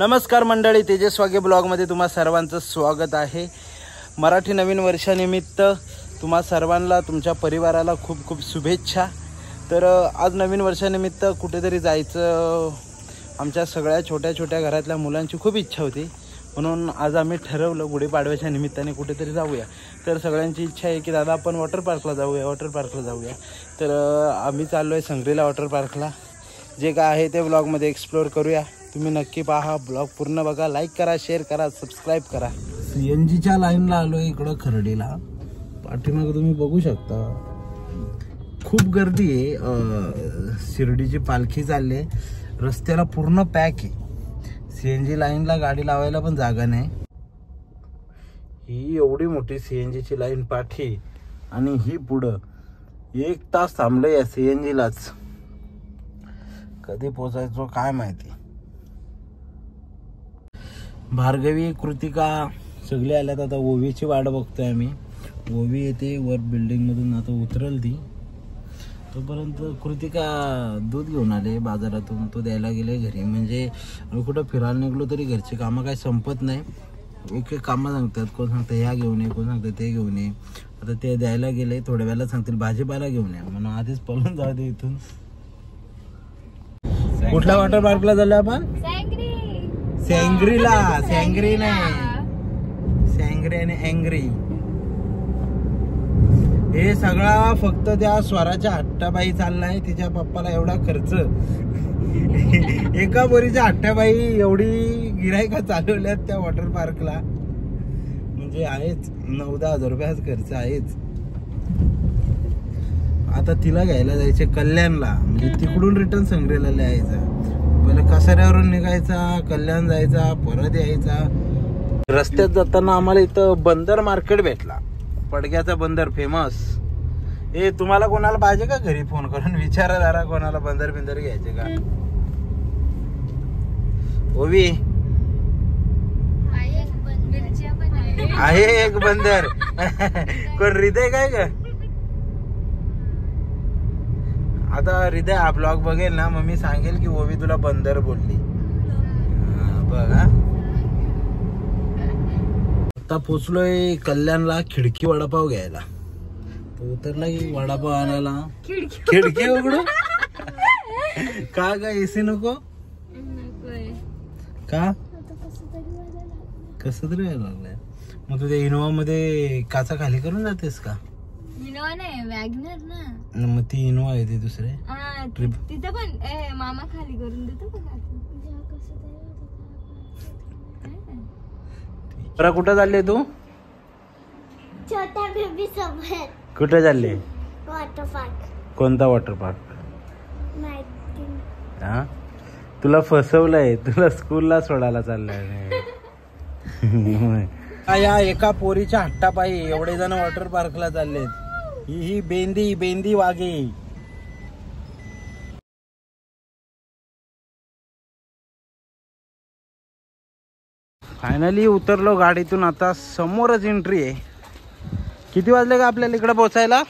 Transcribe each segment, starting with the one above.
नमस्कार मंडळी, तेजस वागे ब्लॉगमध्ये तुम्हा सर्वांचं स्वागत आहे। मराठी नवीन वर्षानिमित्त तुम्हा सर्वांना तुमच्या परिवाराला खूप खूप शुभेच्छा। तर आज नवीन वर्षानिमित्त कुठेतरी जायचं आमच्या सगळ्या छोट्या छोट्या घरातल्या मुलांची खूप इच्छा होती, म्हणून आज आम्ही ठरवलं गुढीपाडव्याच्या निमित्ताने कुठेतरी जाऊया। तर सगळ्यांची इच्छा आहे की दादा आपण वॉटर पार्कला जाऊया। तर आम्ही चाललो आहे संग्रीला वॉटर पार्कला। जे काय आहे ते ब्लॉगमध्ये एक्सप्लोर करूया। तुम्ही नक्की पहा, ब्लॉग पूर्ण बघा, लाईक करा, शेअर करा, सबस्क्राईब करा। सीएनजीच्या लाईनला आलो इकडं खर्डीला। पाठीमागे तुम्ही बघू शकता खूप गर्दी आहे। शिर्डीची पालखी चालली आहे, रस्त्याला पूर्ण पॅक आहे। सीएनजी लाईनला गाडी लावायला पण जागा नाही। ही एवढी मोठी सीएनजीची लाईन पाठी आणि ही पुढं 1 तास थांबले या सीएनजीलाच। कधी पोहोचायचो काय माहिती। भार्गवी, कृतिका सगळे आल्यात। आता ओवीची वाट बघतोय आम्ही। ओवी येते वर बिल्डिंग मधून, आता उतरल ती। तोपर्यंत कृतिका दूध घेऊन आले बाजारातून, तो द्यायला गेले घरी। म्हणजे आम्ही कुठं फिरायला निघलो तरी घरची कामं काही संपत नाही। एक एक कामं सांगतात, कोण सांगतं ह्या घेऊन ये, कोण सांगतं ते घेऊन ये। आता ते द्यायला गेले, थोड्या वेळाला सांगतील भाजीपाला घेऊन ये, म्हणून आधीच पळून जाऊ दे इथून। कुठल्या वॉटर पार्कला चाललो आपण? सॅंग्रीला। सॅंग्री नाही, सॅंग्री आणि अँग्री। हे सगळा फक्त त्या स्वराच्या हट्टाबाई चाललाय। तिच्या पप्पाला एवढा खर्च, एका बोरीच्या हट्टाबाई एवढी गिरायका चालवल्यात त्या वॉटर पार्कला। म्हणजे आहेच 9-10 हजार रुपयाचा खर्च आहेच। आता तिला घ्यायला जायचे कल्याणला, म्हणजे तिकडून रिटर्न संग्रीला यायचं। पहिले कसाऱ्यावरून निघायचा, कल्याण जायचा, परत यायचा। रस्त्यात जाताना आम्हाला इथं बंदर मार्केट भेटला, पडग्याचा बंदर फेमस। ए तुम्हाला कोणाला पाहिजे का घरी फोन करून विचारा जरा, कोणाला बंदर बिंदर घ्यायचे का? ओवी आहे एक बंदर। कोण हृदय काय का? आता हृदय हा ब्लॉग बघेल ना, मग मी सांगेल की ओवी तुला बंदर बोलली। बघा आता पोचलोय कल्याणला खिडकी वडापाव घ्यायला। तो उतरला की वडापाव आणायला। खिडकी उघडू का ग? एसी नको का? कसं तरी व्हायला लागलंय। मग तुझ्या इनोवा मध्ये काचा खाली करून जातेस का? इनोवा नाही, वॅगनर ना। मग ती इनोवा आहे, ती दुसरे ट्रिप तिथं पण मामा खाली करून देतो का? बरं कुठं चालले तू? छोटा बेबी सोबत। कुठे चालले? Water park. कोणता वॉटर पार्क? हा, तुला फसवलंय, तुला स्कूलला सोडायला चाललंय। या एका पोरीच्या हट्टापायी एवढे जण वॉटर पार्कला चाललेत। ही बेंदी वागे। फायनली उतरलो गाडीतून। आता समोरच एंट्री आहे। किती वाजले का आपल्याला इकडे पोहोचायला?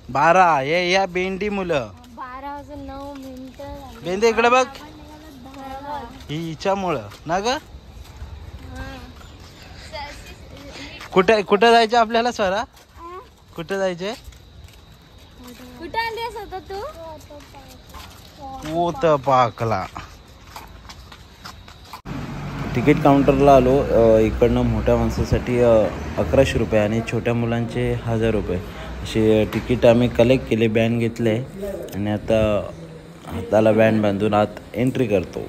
12। हे या बेंडी मुलं 12:09 बेंदे इकडे बघ, ही हिच्यामुळं ना ग। कुठे जायचं आपल्याला स्वरा? कुठे जायचे? कुठे आलीस होता तू? वॉटर पार्कला। तिकीट काउंटरला आलो। इकडनं मोठ्या माणसासाठी 1100 रुपये आणि छोट्या मुलांचे 1000 रुपये असे तिकीट आम्ही कलेक्ट केले। बँड घेतले आणि आता हाताला बँड बांधून आत एंट्री करतो।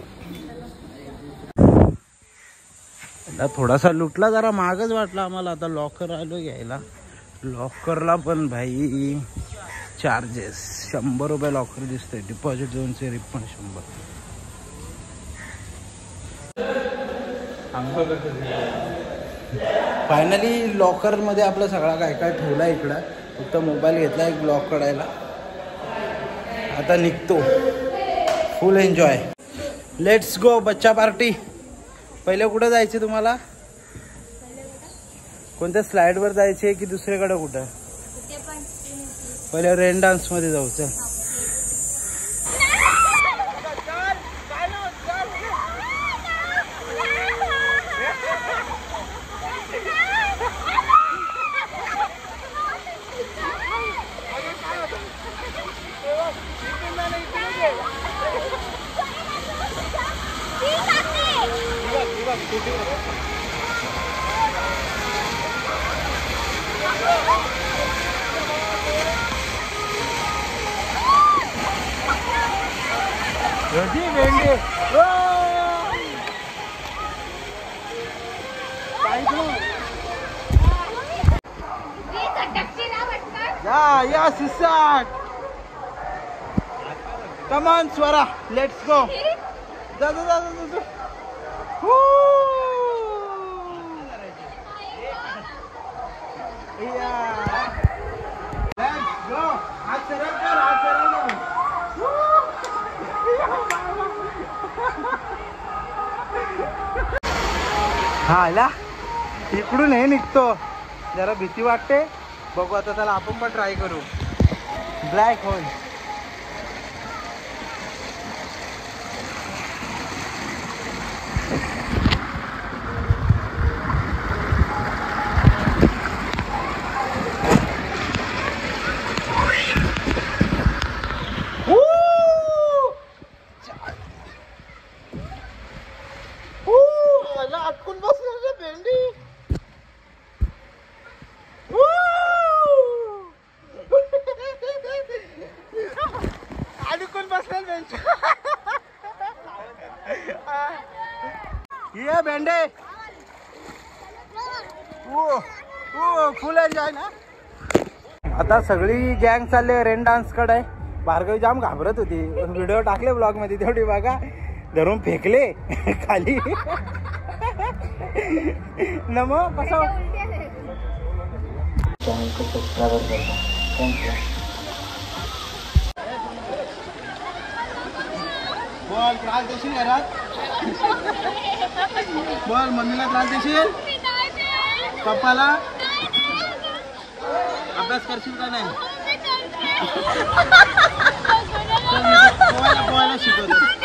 थोडासा लुटला, जरा महागच वाटला आम्हाला। आता लॉकर आलो घ्यायला। लॉकरला पण भाई चार्जेस 100 रुपये लॉकर दिसतंय। Deposit 200, refund 100। फायनली लॉकर मध्ये आपलं सगळा काय काय ठेवला इकडं। फक्त मोबाईल घेतला, एक ब्लॉक काढायला। आता निघतो, फुल एन्जॉय। लेट्स गो बच्चा पार्टी। पहिले कुठं जायचे तुम्हाला? कोणत्या स्लाइड वर जायचे की दुसरीकडे कुठं? पहिले रेन डान्स मध्ये जाऊ। चल भेंडी या सिसाट come on Swara let's go जा जा जा जा लेट्स गो हात सरळ कर हात सरळ हा आला इकडून हे निघतो जरा भीती वाटते बघू आता त्याला आपण पण ट्राय करू ब्लॅक होल अटकून बसलं रे भेंडी अडकून बसलं बेंच ये भेंडे फुल एन्जॉय ना आता सगळी गँग चालले रेन डान्स कडे भार्गवी जाम घाबरत होती व्हिडिओ टाकले ब्लॉग मध्ये तेवढी बघा धरून फेकले खाली नमो कसं चॅनल को सबस्क्राइब करता थँक्यू बोल त्रास देशील घरात बोल मम्मीला त्रास देशील पप्पाला अभ्यास करशील का नाही पोहायला शिकवतो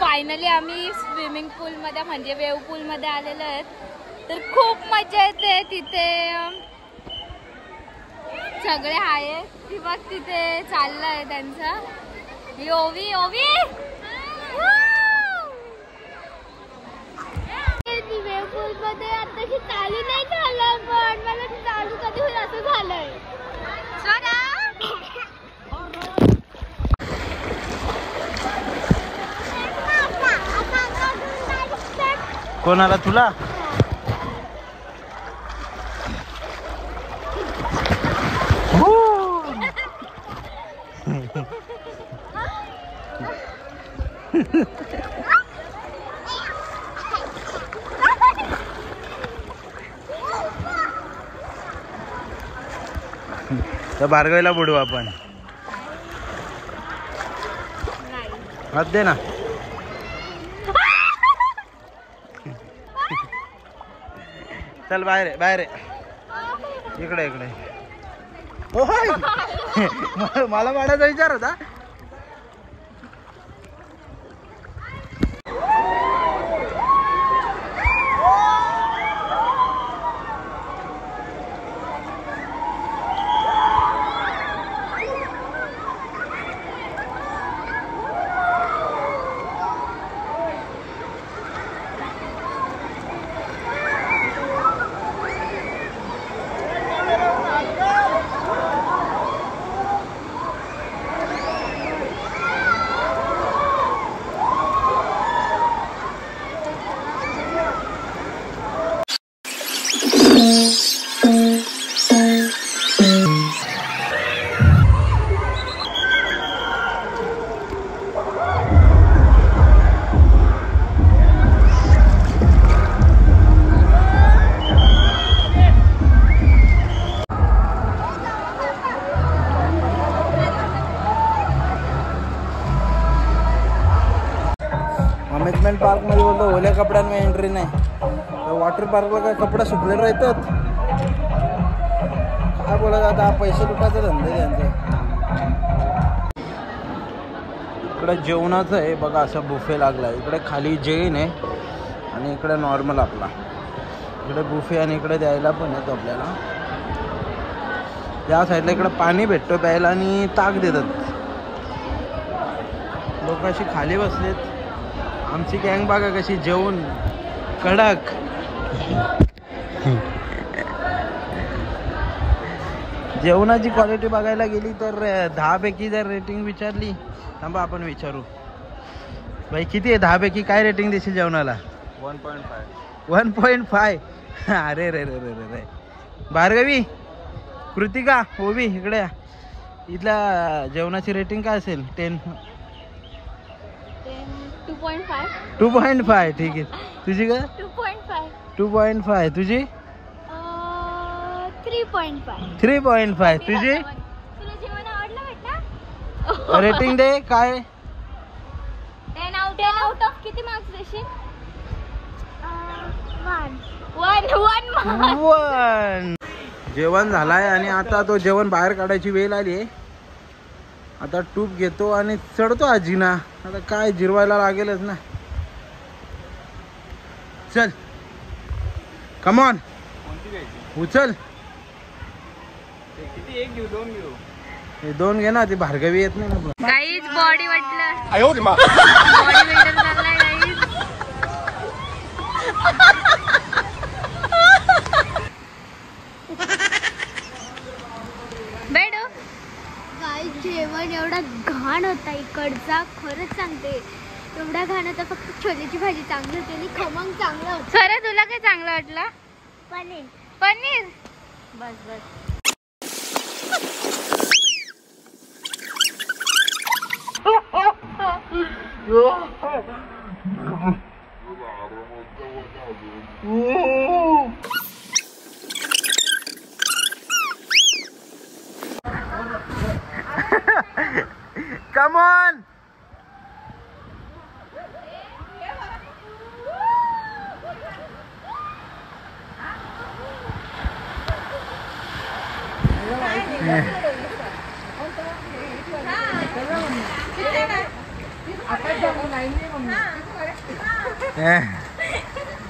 फायनली आम्ही स्विमिंग पूल मध्ये म्हणजे वेव पूल मध्ये आलेलो आहेत तर खूप मजा येते तिथे सगळे आहेत ती बघ तिथे चाललंय त्यांचं ओवी ओवी वेव पूल मध्ये आता चालू नाही झालं पण मला चालू कधी होईल असं झालंय कोणाला तुला तर भार्गवीला बुडू आपण हात दे ना चल बाहेर बाहेर इकडे इकडे मला वाढायचा विचार होता अम्युजमेंट पार्क मध्ये बोलतो ओल्या कपड्यांमध्ये एंट्री नाही वॉटर पार्कला काय कपडे सुकलेले राहतात काय बोलत आता पैसे लुटायचा धंदे त्यांचे इकडे जेवणाचं आहे बघा असं बुफे लागला इकडे खाली जैन आहे आणि इकडे नॉर्मल आपला इकडे बुफे आणि इकडे द्यायला पण येतो आपल्याला या साईडला इकडे पाणी भेटतो प्यायला आणि ताक देतात लोक अशी खाली बसलेत. आमची गँग बघा कशी जेवून कडक. जेवणाची क्वालिटी बघायला गेली तर 10 पैकी जर रेटिंग विचारली, थांबा आपण विचारू. भाई किती आहे 10 पैकी? काय रेटिंग देशील जेवणाला? 1.5. 1.5. अरे रे रे रे रे रे. भार्गवी, कृतिका, ओवी इकडे या. इथल्या जेवणाची रेटिंग काय असेल? 10. 2.5. 2.5. ठीक आहे. तुझी का? 2.5. 2.5. तुझी? 3.5. 3.5. तुझी? तुला जेवण आवडलं बेटा? रेटिंग दे. काय? 10 आउट ऑफ किती मार्क्स देशील? 1. जेवण झालाय आणि आता तो जेवण बाहेर काढायची वेळ आली आहे. आता टूप घेतो आणि चढतो आजीना. आता काय जिरवायला लागेलच ना. चल कम ऑन, उचल. किती? एक घेऊ, 2 घेऊ? हे 2 घे ना. ती भार्गवी येत नाही ना. गाईज बॉडी वाटलं. आयो रे मा. बॉडी बिल्डर चाललाय गाईज. बेडो गाईज जेवण एवढा घाण होता इकडचा. खरंच सांगते, एवढा घाण होता. फक्त छोलेची भाजी चांगली होती आणि खमंग चांगलं होतं. सर तुला काय चांगलं वाटलं? पनीर. बस. Come on.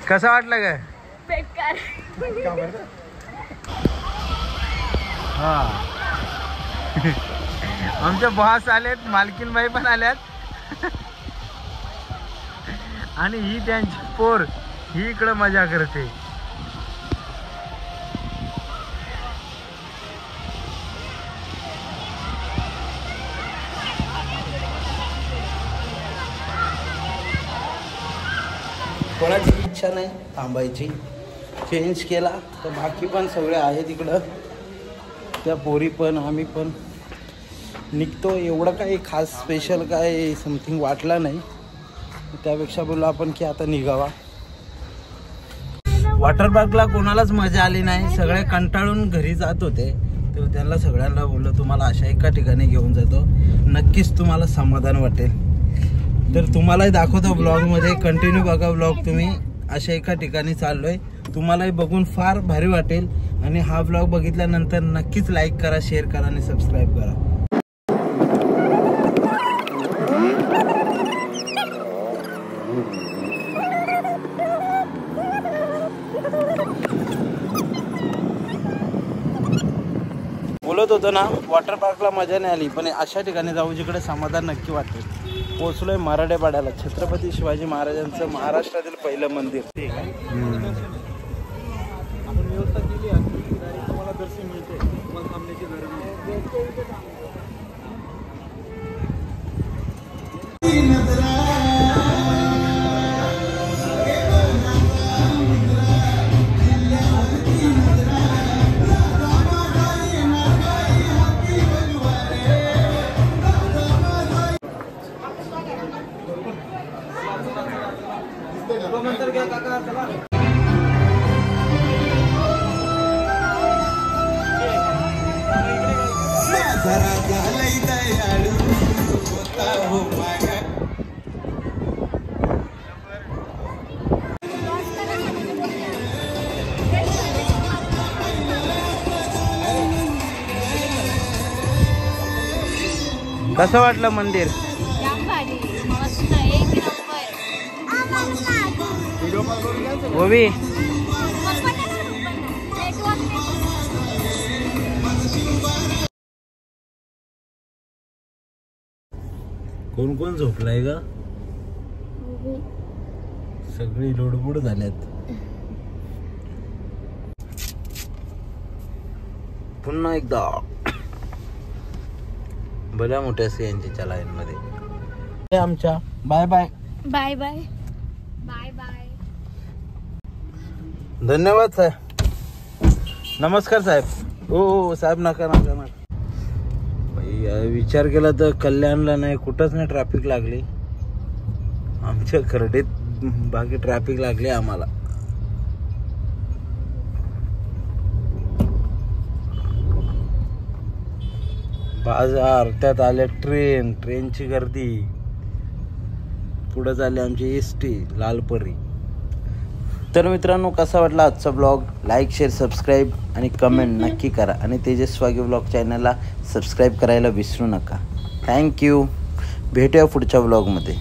कसं वाटलं ग? बेकार. हा. आमचे बॉस आलेत, मालकीनबाई पण आल्यात आणि ही त्यांची पोर ही इकडे मजा करते. कोणाची इच्छा नाही थांबायची. चेंज केला तर बाकी पण सगळे आहेत इकडं. त्या पोरी पण आम्ही पण निघतो. एवढं काही खास स्पेशल काय समथिंग वाटला नाही. त्यापेक्षा बोललो आपण की आता निघावा. वॉटर पार्कला कोणालाच मजा आली नाही. सगळे कंटाळून घरी जात होते. तर त्यांना सगळ्यांना बोललो तुम्हाला अशा एका ठिकाणी घेऊन जातो, नक्कीच तुम्हाला समाधान वाटेल. तर तुम्हालाही दाखवतो ब्लॉगमध्ये. कंटिन्यू बघा ब्लॉग. तुम्ही अशा एका ठिकाणी चाललोय, तुम्हालाही बघून फार भारी वाटेल. आणि हा ब्लॉग बघितल्यानंतर नक्कीच लाईक करा, शेअर करा आणि सबस्क्राईब करा. बोलत होतो ना, वॉटर पार्कला मजा नाही आली, पण अशा ठिकाणी जाऊ जिकडे समाधान नक्की वाटेल. पोचलोय मराठेपाड्याला. छत्रपती शिवाजी महाराजांचं महाराष्ट्रातील पहिलं मंदिर. आपण व्यवस्था केली आहे, तुम्हाला दर्शन मिळते, तुम्हाला थांबण्याची गरज नाही. कसं वाटलं मंदिर? ओवी कोण कोण झोपलाय का? सगळी लोडबुड झाल्यात. पुन्हा एकदा भल्या मोठ्या यांच्या लाईन मध्ये आमच्या. Bye bye. Bye bye bye bye. धन्यवाद साहेब. नमस्कार साहेब. हो साहेब नका नका नका. विचार केला तर कल्याणला नाही कुठंच नाही ट्रॅफिक लागली. आमच्या खर्डीत बाकी ट्रॅफिक लागली आम्हाला. बाजार त्यात आले ट्रेनची गर्दी. पुढे झाली आमची एसटी लालपरी. तर मित्रांनो कसा वाटला आजचा ब्लॉग? लाईक शेअर सबस्क्राईब आणि कमेंट नक्की करा आणि तेजस वागे ब्लॉग चॅनलला सबस्क्राईब करायला विसरू नका. थँक्यू. भेटूया पुढच्या ब्लॉगमध्ये.